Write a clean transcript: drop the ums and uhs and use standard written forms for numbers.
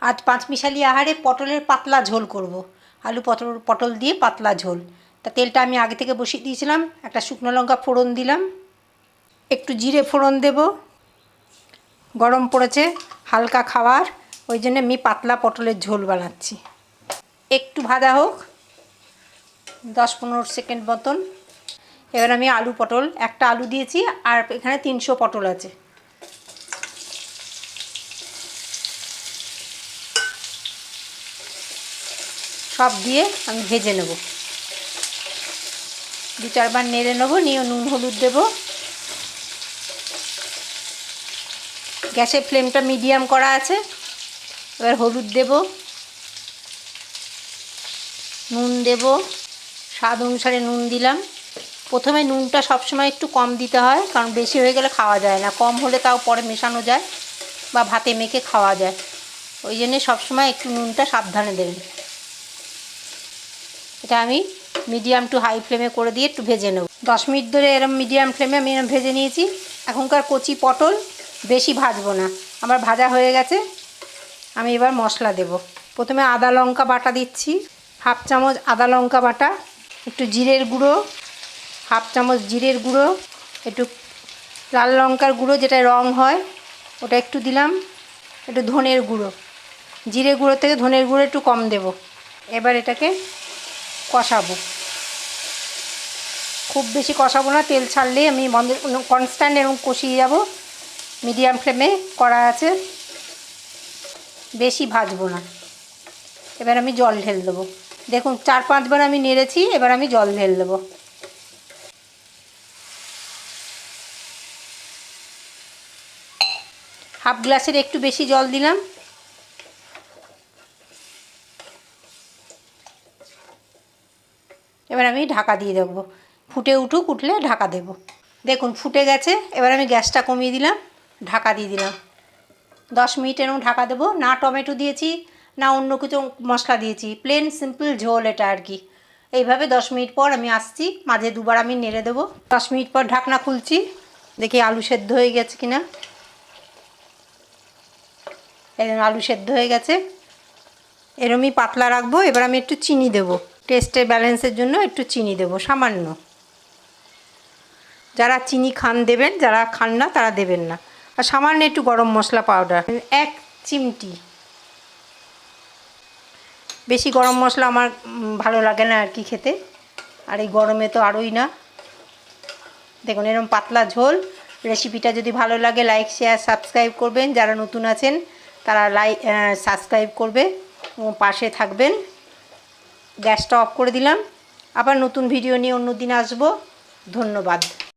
আজ পাঁচমিশালি আহারে পটলের পাতলা ঝোল করব। আলু পটল দিয়ে পাতলা ঝোল। তা তেলটা আমি আগে থেকে বসিয়ে দিয়েছিলাম। একটা শুকনো লঙ্কা ফোড়ন দিলাম, একটু জিরে ফোড়ন দেব। গরম পড়েছে, হালকা খাবার, ওই জন্য আমি পাতলা পটলের ঝোল বানাচ্ছি। একটু ভাজা হোক 10-15 সেকেন্ড মতন। এবার আমি আলু পটল, একটা আলু দিয়েছি আর এখানে 300 পটল আছে। সব দিয়ে আমি ভেজে নেব। 2-4 বার নেড়ে নেব, নিয়ে নুন হলুদ দেব। গ্যাসের ফ্লেমটা মিডিয়াম করা আছে। এবার হলুদ দেব, নুন দেব, স্বাদ অনুসারে নুন দিলাম। প্রথমে নুনটা সবসময় একটু কম দিতে হয়, কারণ বেশি হয়ে গেলে খাওয়া যায় না। কম হলে তাও পরে মেশানো যায় বা ভাতে মেখে খাওয়া যায়, ওই জন্যে সবসময় একটু নুনটা সাবধানে দেবেন। এটা আমি মিডিয়াম টু হাই ফ্লেমে করে দিয়ে একটু ভেজে নেব। 10 মিনিট ধরে এরম মিডিয়াম ফ্লেমে আমি ভেজে নিয়েছি। এখনকার কচি পটল বেশি ভাজবো না, আমার ভাজা হয়ে গেছে। আমি এবার মশলা দেব। প্রথমে আদা লঙ্কা বাটা দিচ্ছি, 1/2 চামচ আদা লঙ্কা বাটা, একটু জিরের গুঁড়ো, 1/2 চামচ জিরের গুঁড়ো, একটু লাল লঙ্কার গুঁড়ো যেটা রং হয় ওটা একটু দিলাম, একটু ধনের গুঁড়ো। জিরে গুঁড়ো থেকে ধনের গুঁড়ো একটু কম দেব। এবার এটাকে কষাবো, খুব বেশি কষাবো না, তেল ছাড়লেই আমি বন্ধ, কনস্ট্যান্ট এরকম কষিয়ে যাব। মিডিয়াম ফ্লেমে করা আছে, বেশি ভাজবো না। এবার আমি জল ঢেলে দেবো। দেখুন 4-5 বার আমি নেড়েছি, এবার আমি জল ঢেলে দেবো। হাফ গ্লাসের একটু বেশি জল দিলাম। এবার আমি ঢাকা দিয়ে দেবো, ফুটে উঠলে ঢাকা দেব। দেখুন ফুটে গেছে, এবার আমি গ্যাসটা কমিয়ে দিলাম, ঢাকা দিয়ে দিলাম। 10 মিনিট এরকম ঢাকা দেবো। না টমেটো দিয়েছি না অন্য কিছু মশলা দিয়েছি, প্লেন সিম্পল ঝোল এটা আর কি। এইভাবে 10 মিনিট পর আমি আসছি, মাঝে 2 বার আমি নেড়ে দেবো। 10 মিনিট পর ঢাকনা খুলছি, দেখি আলু সেদ্ধ হয়ে গেছে কিনা। এরকম আলু সেদ্ধ হয়ে গেছে। এরমই পাতলা রাখবো। এবার আমি একটু চিনি দেবো, টেস্টের ব্যালেন্সের জন্য একটু চিনি দেবো সামান্য। যারা চিনি খান দেবেন, যারা খান না তারা দেবেন না। আর সামান্য একটু গরম মশলা পাউডার 1 চিমটি। বেশি গরম মশলা আমার ভালো লাগে না আর কি খেতে, আর এই গরমে তো আরোই না। দেখুন এরকম পাতলা ঝোল। রেসিপিটা যদি ভালো লাগে লাইক শেয়ার সাবস্ক্রাইব করবেন। যারা নতুন আছেন তারা সাবস্ক্রাইব করবে ও পাশে থাকবেন। গ্যাসটা অফ করে দিলাম। আবার নতুন ভিডিও নিয়ে অন্য দিন আসবো। ধন্যবাদ।